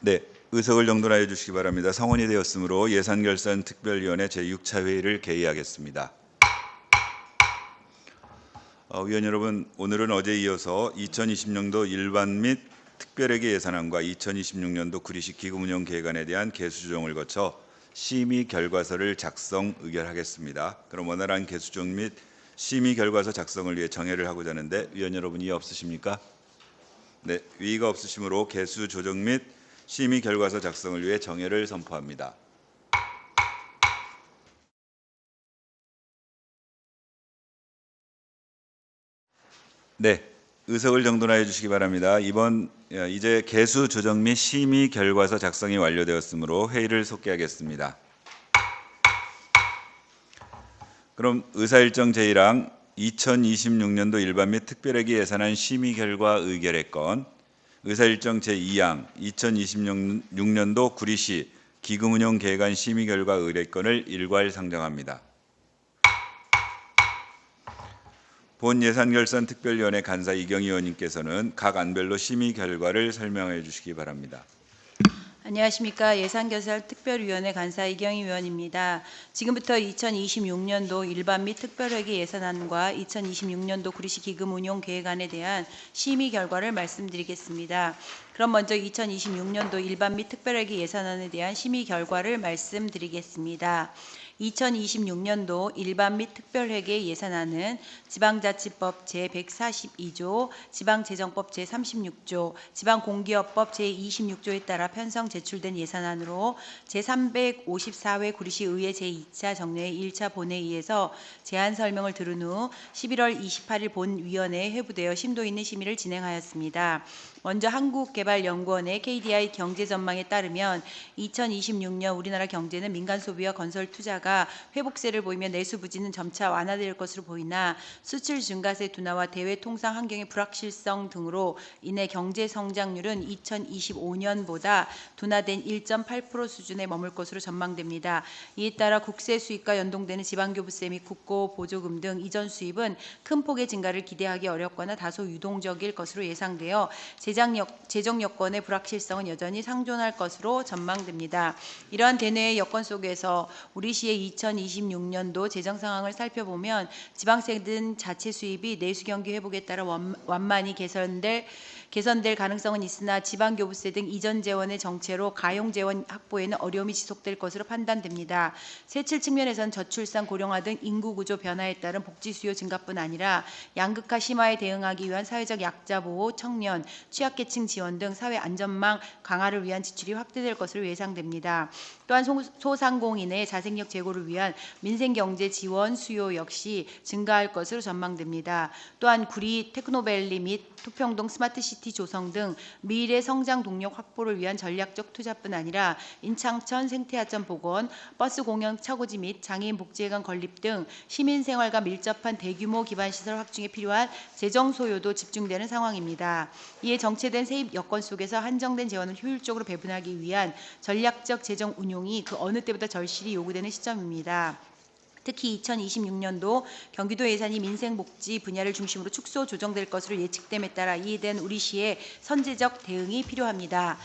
네, 의석을 정돈하여 주시기 바랍니다. 성원이 되었으므로 예산결산특별위원회 제6차 회의를 개의하겠습니다. 위원 여러분, 오늘은 어제에 이어서 2020년도 일반 및 특별회계 예산안과 2026년도 구리시 기금운용 계획안에 대한 개수조정을 거쳐 심의 결과서를 작성 의결하겠습니다. 그럼 원활한 개수조정 및 심의 결과서 작성을 위해 정회를 하고자 하는데 위원 여러분 이의 없으십니까? 네, 이의가 없으시므로 개수조정 및 심의 결과서 작성을 위해 정회를 선포합니다. 네, 의석을 정돈하여 주시기 바랍니다. 이제 개수 조정 및 심의 결과서 작성이 완료되었으므로 회의를 속개하겠습니다. 그럼 의사일정 제1항 2026년도 일반 및 특별회계 예산안 심의 결과 의결의 건, 의사일정 제2항 2026년도 구리시 기금운용 계획안 심의 결과 의뢰건을 일괄 상정합니다. 본예산결산특별위원회 간사 이경희 의원님께서는 각 안별로 심의 결과를 설명해 주시기 바랍니다. 안녕하십니까. 예산결산특별위원회 간사 이경희 의원입니다. 지금부터 2026년도 일반 및 특별회계 예산안과 2026년도 구리시 기금운용 계획안에 대한 심의 결과를 말씀드리겠습니다. 그럼 먼저 2026년도 일반 및 특별회계 예산안에 대한 심의 결과를 말씀드리겠습니다. 2026년도 일반 및 특별회계 예산안은 지방자치법 제142조, 지방재정법 제36조, 지방공기업법 제26조에 따라 편성 제출된 예산안으로 제354회 구리시 의회 제2차 정례회 1차 본회의에서 제안 설명을 들은 후 11월 28일 본위원회에 회부되어 심도 있는 심의를 진행하였습니다. 먼저 한국개발연구원의 KDI 경제전망에 따르면 2026년 우리나라 경제는 민간 소비와 건설 투자가 회복세를 보이며 내수 부진은 점차 완화될 것으로 보이나 수출 증가세 둔화와 대외 통상 환경의 불확실성 등으로 인해 경제 성장률은 2025년보다 둔화된 1.8% 수준에 머물 것으로 전망됩니다. 이에 따라 국세 수입과 연동되는 지방교부세 및 국고보조금 등 이전 수입은 큰 폭의 증가를 기대하기 어렵거나 다소 유동적일 것으로 예상되어 재정 여건의 불확실성은 여전히 상존할 것으로 전망됩니다. 이러한 대내의 여건 속에서 우리 시의 2026년도 재정 상황을 살펴보면 지방세 등 자체 수입이 내수 경기 회복에 따라 완만히 개선될 가능성은 있으나 지방교부세 등 이전 재원의 정체로 가용 재원 확보에는 어려움이 지속될 것으로 판단됩니다. 세출 측면에서는 저출산, 고령화 등 인구 구조 변화에 따른 복지 수요 증가뿐 아니라 양극화 심화에 대응하기 위한 사회적 약자 보호, 청년, 취약계층 지원 등 사회 안전망 강화를 위한 지출이 확대될 것으로 예상됩니다. 또한 소상공인의 자생력 제고를 위한 민생경제 지원 수요 역시 증가할 것으로 전망됩니다. 또한 구리 테크노밸리 및 토평동 스마트시티 조성 등 미래 성장 동력 확보를 위한 전략적 투자뿐 아니라 인창천 생태하천 복원, 버스 공영 차고지 및 장애인 복지회관 건립 등 시민생활과 밀접한 대규모 기반시설 확충에 필요한 재정 소요도 집중되는 상황입니다. 이에 정체된 세입 여건 속에서 한정된 재원을 효율적으로 배분하기 위한 전략적 재정 운용이 그 어느 때보다 절실히 요구되는 시점입니다. 특히 2026년도 경기도 예산이 민생복지 분야를 중심으로 축소 조정될 것으로 예측됨에 따라 이에 대한 우리 시의 선제적 대응이 필요합니다.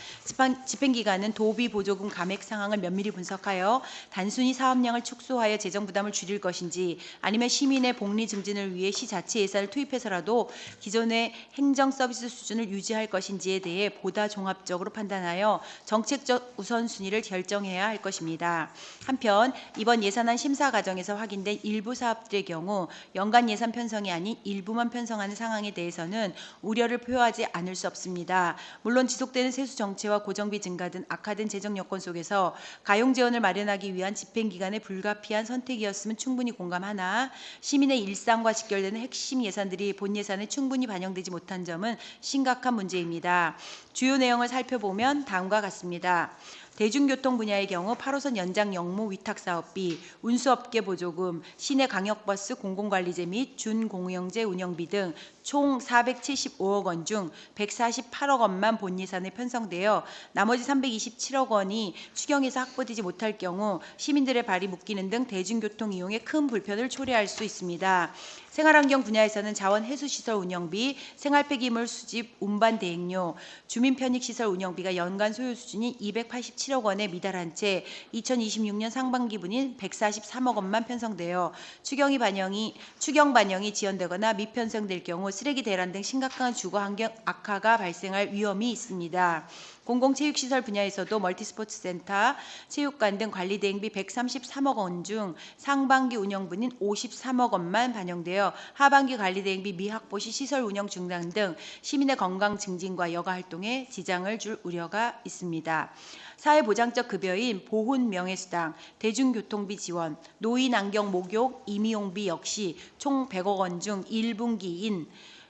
집행기관은 도비 보조금 감액 상황을 면밀히 분석하여 단순히 사업량을 축소하여 재정 부담을 줄일 것인지 아니면 시민의 복리 증진을 위해 시 자체 예산을 투입해서라도 기존의 행정 서비스 수준을 유지할 것인지에 대해 보다 종합적으로 판단하여 정책적 우선순위를 결정해야 할 것입니다. 한편 이번 예산안 심사 과정에서 확인된 일부 사업들의 경우 연간 예산 편성이 아닌 일부만 편성하는 상황에 대해서는 우려를 표하지 않을 수 없습니다. 물론 지속되는 세수 정체와 고정비 증가 등 악화된 재정 여건 속에서 가용 재원을 마련하기 위한 집행기관의 불가피한 선택이었음은 충분히 공감하나 시민의 일상과 직결되는 핵심 예산들이 본 예산에 충분히 반영되지 못한 점은 심각한 문제입니다. 주요 내용을 살펴보면 다음과 같습니다. 대중교통 분야의 경우 8호선 연장 영무 위탁 사업비, 운수업계 보조금, 시내 광역버스 공공관리제 및 준공영제 운영비 등 총 475억 원 중 148억 원만 본 예산에 편성되어 나머지 327억 원이 추경에서 확보되지 못할 경우 시민들의 발이 묶이는 등 대중교통 이용에 큰 불편을 초래할 수 있습니다. 생활환경 분야에서는 자원 해수시설 운영비, 생활폐기물 수집 운반 대행료, 주민편익시설 운영비가 연간 소요 수준이 287억 원에 미달한 채 2026년 상반기분인 143억 원만 편성되어 추경 반영이 지연되거나 미편성될 경우 쓰레기 대란 등 심각한 주거 환경 악화가 발생할 위험이 있습니다. 공공체육시설 분야에서도 멀티스포츠센터, 체육관 등 관리 대행비 133억 원 중 상반기 운영분인 53억 원만 반영되어 하반기 관리 대행비 미확보 시 시설 운영 중단 등 시민의 건강 증진과 여가 활동에 지장을 줄 우려가 있습니다. 사회보장적 급여인 보훈 명예수당, 대중교통비 지원, 노인 안경 목욕 임의용비 역시 총 100억 원 중 1분기인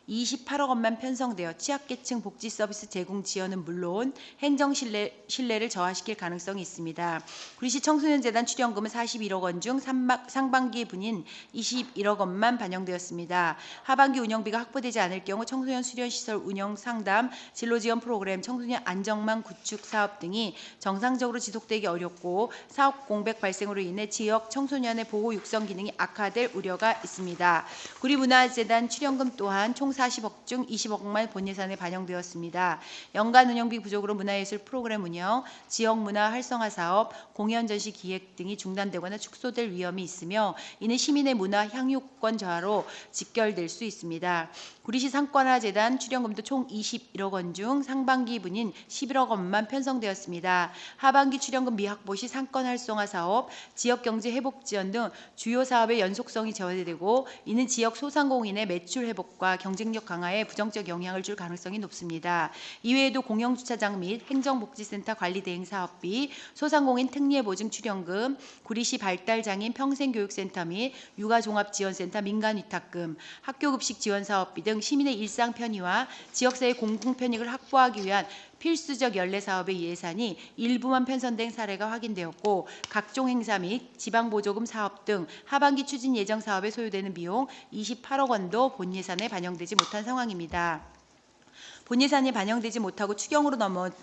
28억 원만 편성되어 취약계층 복지 서비스 제공 지원은 물론 행정 신뢰를 저하시킬 가능성이 있습니다. 구리시 청소년재단 출연금은 41억 원 중 상반기 분인 21억 원만 반영되었습니다. 하반기 운영비가 확보되지 않을 경우 청소년 수련시설 운영 상담, 진로지원 프로그램, 청소년 안정망 구축 사업 등이 정상적으로 지속되기 어렵고 사업 공백 발생으로 인해 지역 청소년의 보호 육성 기능이 악화될 우려가 있습니다. 구리문화재단 출연금 또한 총 40억 중 20억만 본 예산에 반영되었습니다. 연간 운영비 부족으로 문화예술 프로그램 운영, 지역문화 활성화 사업, 공연 전시 기획 등이 중단되거나 축소될 위험이 있으며 이는 시민의 문화 향유권 저하로 직결될 수 있습니다. 구리시 상권화재단 출연금도 총 21억 원 중 상반기 분인 11억 원만 편성되었습니다. 하반기 출연금 미확보 시 상권 활성화 사업, 지역 경제 회복 지원 등 주요 사업의 연속성이 저해되고 이는 지역 소상공인의 매출 회복과 경쟁력 강화에 부정적 영향을 줄 가능성이 높습니다. 이외에도 공영주차장 및 행정복지센터 관리 대행 사업비, 소상공인 특례 보증 출연금, 구리시 발달장애인 평생교육센터 및 육아종합지원센터 민간위탁금, 학교급식 지원 사업비 등 시민의 일상 편의와 지역사회 공공 편익을 확보하기 위한 필수적 연례 사업의 예산이 일부만 편성된 사례가 확인되었고 각종 행사 및 지방보조금 사업 등 하반기 추진 예정 사업에 소요되는 비용 28억 원도 본 예산에 반영되지 못한 상황입니다. 본 예산이 반영되지 못하고 추경으로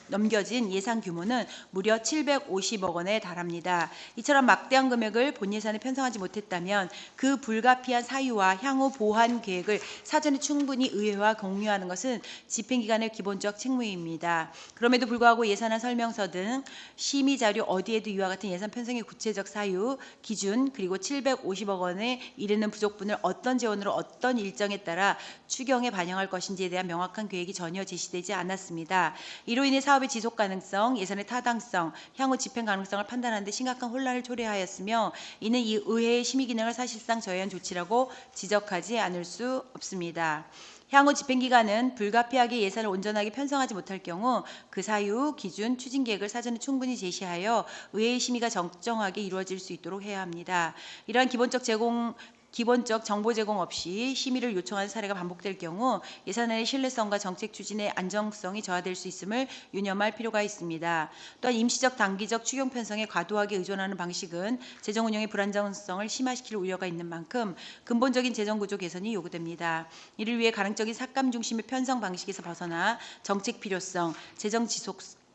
넘겨진 예산 규모는 무려 750억 원에 달합니다. 이처럼 막대한 금액을 본 예산에 편성하지 못했다면 그 불가피한 사유와 향후 보완 계획을 사전에 충분히 의회와 공유하는 것은 집행기관의 기본적 책무입니다. 그럼에도 불구하고 예산안 설명서 등 심의 자료 어디에도 이와 같은 예산 편성의 구체적 사유, 기준 그리고 750억 원에 이르는 부족분을 어떤 재원으로 어떤 일정에 따라 추경에 반영할 것인지에 대한 명확한 계획이 전혀 제시되지 않았습니다. 이로 인해 사업의 지속 가능성, 예산의 타당성, 향후 집행 가능성을 판단하는 데 심각한 혼란을 초래하였으며 이는 이 의회의 심의 기능을 사실상 저해한 조치라고 지적하지 않을 수 없습니다. 향후 집행기관은 불가피하게 예산을 온전하게 편성하지 못할 경우 그 사유, 기준, 추진 계획을 사전에 충분히 제시하여 의회의 심의가 정정하게 이루어질 수 있도록 해야 합니다. 이러한 기본적 정보 제공 없이 심의를 요청하는 사례가 반복될 경우 예산안의 신뢰성과 정책 추진의 안정성이 저하될 수 있음을 유념할 필요가 있습니다. 또한 임시적 단기적 추경 편성에 과도하게 의존하는 방식은 재정 운영의 불안정성을 심화시킬 우려가 있는 만큼 근본적인 재정 구조 개선이 요구됩니다. 이를 위해 가능적인 삭감 중심의 편성 방식에서 벗어나 정책 필요성, 재정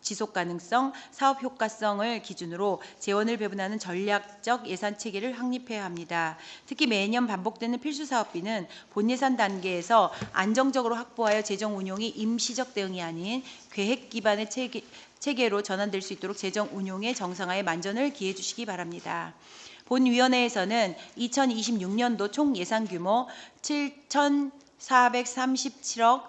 지속 가능성, 사업 효과성을 기준으로 재원을 배분하는 전략적 예산 체계를 확립해야 합니다. 특히 매년 반복되는 필수 사업비는 본 예산 단계에서 안정적으로 확보하여 재정 운용이 임시적 대응이 아닌 계획 기반의 체계로 전환될 수 있도록 재정 운용의 정상화에 만전을 기해 주시기 바랍니다. 본위원회에서는 2026년도 총 예산 규모 7,437억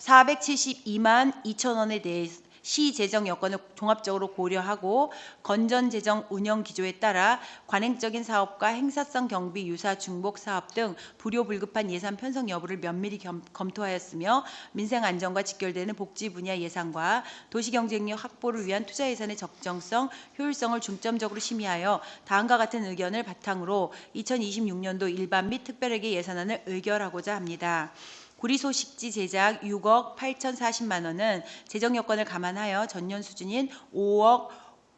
472만 2천 원에 대해 시 재정 여건을 종합적으로 고려하고 건전 재정 운영 기조에 따라 관행적인 사업과 행사성 경비 유사 중복 사업 등 불효불급한 예산 편성 여부를 면밀히 검토하였으며 민생 안정과 직결되는 복지 분야 예산과 도시 경쟁력 확보를 위한 투자 예산의 적정성, 효율성을 중점적으로 심의하여 다음과 같은 의견을 바탕으로 2026년도 일반 및 특별회계 예산안을 의결하고자 합니다. 구리소식지 제작 6억 8,040만 원은 재정 여건을 감안하여 전년 수준인 5억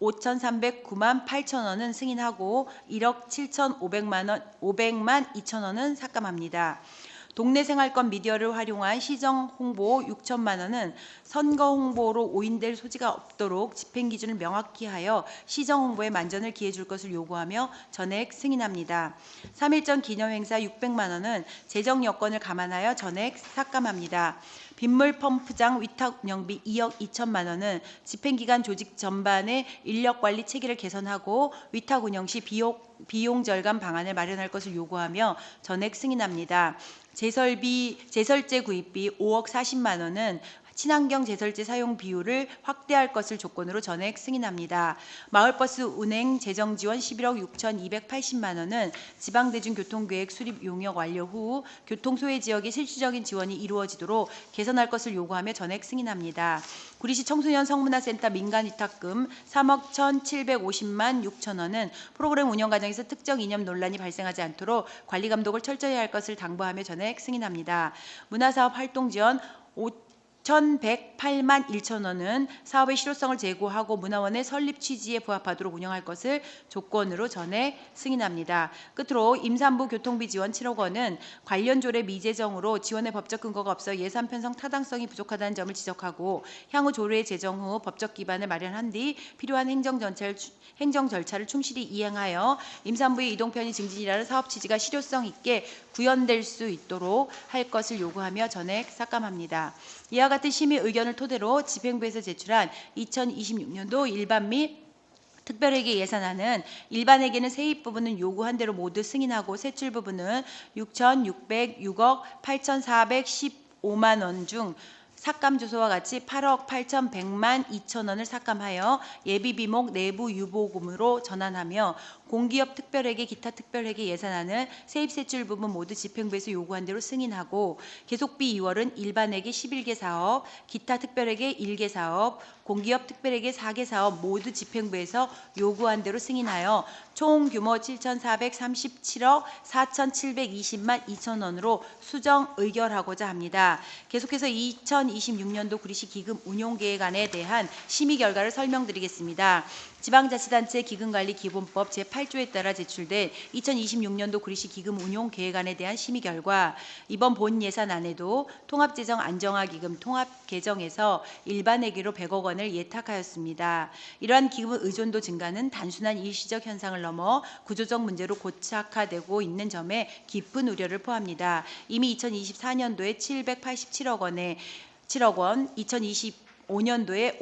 5,309만 8천 원은 승인하고 1억 7,500만 2천 원은 삭감합니다. 동네 생활권 미디어를 활용한 시정 홍보 6천만 원은 선거 홍보로 오인될 소지가 없도록 집행 기준을 명확히 하여 시정 홍보에 만전을 기해 줄 것을 요구하며 전액 승인합니다. 3.1전 기념행사 600만 원은 재정 여건을 감안하여 전액 삭감합니다. 빗물 펌프장 위탁 운영비 2억 2천만 원은 집행기간 조직 전반의 인력 관리 체계를 개선하고 위탁 운영 시 비용 절감 방안을 마련할 것을 요구하며 전액 승인합니다. 제설제 구입비 5억 40만 원은 친환경 제설제 사용 비율을 확대할 것을 조건으로 전액 승인합니다. 마을버스 운행 재정 지원 11억 6,280만 원은 지방대중교통계획 수립 용역 완료 후 교통소외 지역의 실질적인 지원이 이루어지도록 개선할 것을 요구하며 전액 승인합니다. 구리시 청소년 성문화센터 민간위탁금 3억 1,750만 6천 원은 프로그램 운영 과정에서 특정 이념 논란이 발생하지 않도록 관리 감독을 철저히 할 것을 당부하며 전액 승인합니다. 문화사업 활동 지원 1,108만 1천 원은 사업의 실효성을 제고하고 문화원의 설립 취지에 부합하도록 운영할 것을 조건으로 전액 승인합니다. 끝으로 임산부 교통비 지원 7억 원은 관련 조례 미제정으로 지원의 법적 근거가 없어 예산 편성 타당성이 부족하다는 점을 지적하고 향후 조례 제정 후 법적 기반을 마련한 뒤 필요한 행정 절차를 충실히 이행하여 임산부의 이동 편의 증진이라는 사업 취지가 실효성 있게 구현될 수 있도록 할 것을 요구하며 전액 삭감합니다. 이와 같은 심의 의견을 토대로 집행부에서 제출한 2026년도 일반 및 특별회계 예산안은 일반회계는 세입 부분은 요구한 대로 모두 승인하고 세출 부분은 6,606억 8,415만 원 중 삭감 주소와 같이 8억 8,100만 2천 원을 삭감하여 예비비목 내부 유보금으로 전환하며 공기업 특별회계 기타 특별회계 예산안은 세입 세출 부분 모두 집행부에서 요구한 대로 승인하고 계속비 2월은 일반회계 11개 사업, 기타 특별회계 1개 사업, 공기업 특별회계 4개 사업 모두 집행부에서 요구한 대로 승인하여 총 규모 7,437억 4,720만 2천 원으로 수정 의결하고자 합니다. 계속해서 2026년도 구리시 기금 운용계획안에 대한 심의 결과를 설명드리겠습니다. 지방자치단체 기금관리기본법 제8조에 따라 제출된 2026년도 구리시 기금 운용 계획안에 대한 심의 결과 이번 본 예산안에도 통합재정 안정화기금 통합개정에서 일반회계로 100억 원을 예탁하였습니다. 이러한 기금 의존도 증가는 단순한 일시적 현상을 넘어 구조적 문제로 고착화되고 있는 점에 깊은 우려를 포함합니다. 이미 2024년도에 787억 원, 2025년도에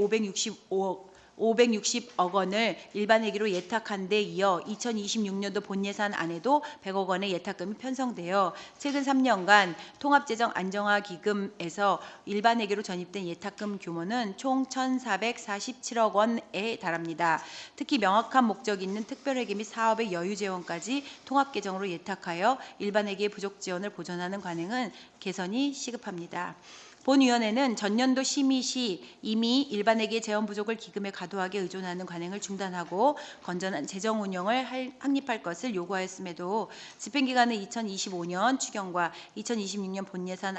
560억 원을 일반회계로 예탁한 데 이어 2026년도 본예산 안에도 100억 원의 예탁금이 편성되어 최근 3년간 통합재정 안정화기금에서 일반회계로 전입된 예탁금 규모는 총 1,447억 원에 달합니다. 특히 명확한 목적이 있는 특별회계 및 사업의 여유재원까지 통합계정으로 예탁하여 일반회계의 부족 지원을 보전하는 관행은 개선이 시급합니다. 본위원회는 전년도 심의 시 이미 일반회계 재원 부족을 기금에 과도하게 의존하는 관행을 중단하고 건전한 재정 운영을 확립할 것을 요구하였음에도 집행기간은 2025년 추경과 2026년 본예산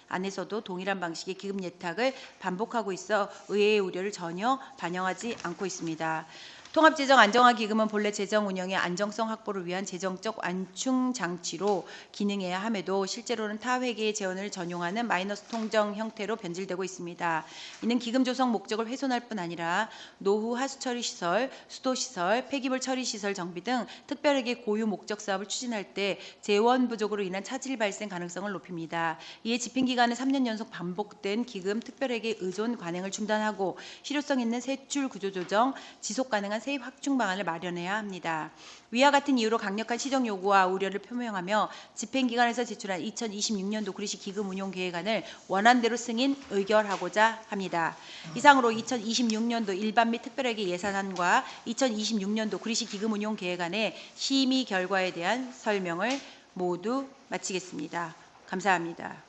안에서도 동일한 방식의 기금 예탁을 반복하고 있어 의회의 우려를 전혀 반영하지 않고 있습니다. 통합재정 안정화기금은 본래 재정 운영의 안정성 확보를 위한 재정적 완충 장치로 기능해야 함에도 실제로는 타 회계의 재원을 전용하는 마이너스 통정 형태로 변질되고 있습니다. 이는 기금 조성 목적을 훼손할 뿐 아니라 노후 하수 처리 시설, 수도 시설, 폐기물 처리 시설 정비 등 특별하게 고유 목적 사업을 추진할 때 재원 부족으로 인한 차질 발생 가능성을 높입니다. 이에 집행기간은 3년 연속 반복된 기금 특별회계 의존 관행을 중단하고 실효성 있는 세출 구조 조정, 지속 가능한 세입 확충 방안을 마련해야 합니다. 위와 같은 이유로 강력한 시정 요구와 우려를 표명하며 집행기관에서 제출한 2026년도 구리시 기금 운용 계획안을 원안대로 승인 의결하고자 합니다. 이상으로 2026년도 일반 및 특별회계 예산안과 2026년도 구리시 기금 운용 계획안의 심의 결과에 대한 설명을 모두 마치겠습니다. 감사합니다.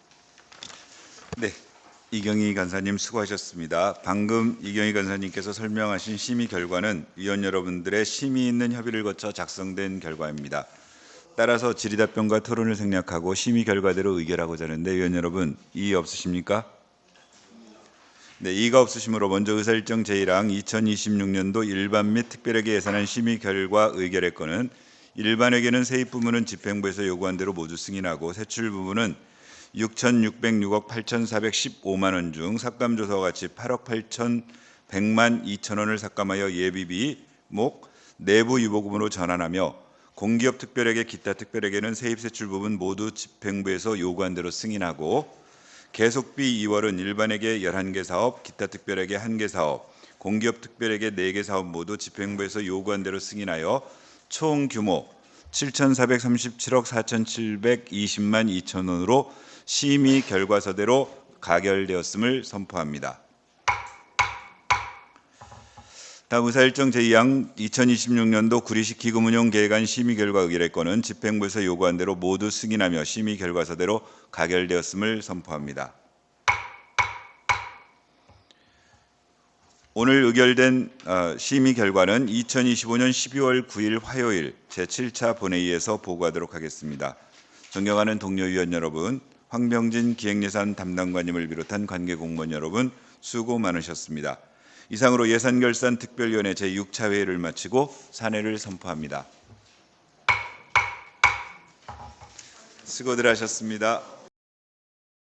네, 이경희 간사님 수고하셨습니다. 방금 이경희 간사님께서 설명하신 심의 결과는 위원 여러분들의 심의 있는 협의를 거쳐 작성된 결과입니다. 따라서 질의답변과 토론을 생략하고 심의 결과대로 의결하고자 하는데 위원 여러분 이의 없으십니까? 네, 이의가 없으시므로 먼저 의사일정 제1항 2026년도 일반 및 특별회계 예산안 심의 결과 의결의 건은 일반회계는 세입 부문은 집행부에서 요구한 대로 모두 승인하고 세출 부문은 6,606억 8,415만 원 중 삭감조사와 같이 8억 8,100만 2천 원을 삭감하여 예비비 목 내부 유보금으로 전환하며 공기업 특별회계 기타 특별회계는 세입세출 부분 모두 집행부에서 요구한 대로 승인하고 계속비 2월은 일반회계 11개 사업, 기타 특별회계 1개 사업, 공기업 특별회계 4개 사업 모두 집행부에서 요구한 대로 승인하여 총 규모 7,437억 4,720만 2천 원으로 심의 결과서대로 가결되었음을 선포합니다. 다음 의사일정 제2항 2026년도 구리시 기금운용계획안 심의 결과 의결의 건은 집행부에서 요구한 대로 모두 승인하며 심의 결과서대로 가결되었음을 선포합니다. 오늘 의결된 심의 결과는 2025년 12월 9일 화요일 제7차 본회의에서 보고하도록 하겠습니다. 존경하는 동료 위원 여러분, 황병진 기획예산 담당관님을 비롯한 관계 공무원 여러분 수고 많으셨습니다. 이상으로 예산결산 특별위원회 제6차 회의를 마치고 산회를 선포합니다. 수고들 하셨습니다.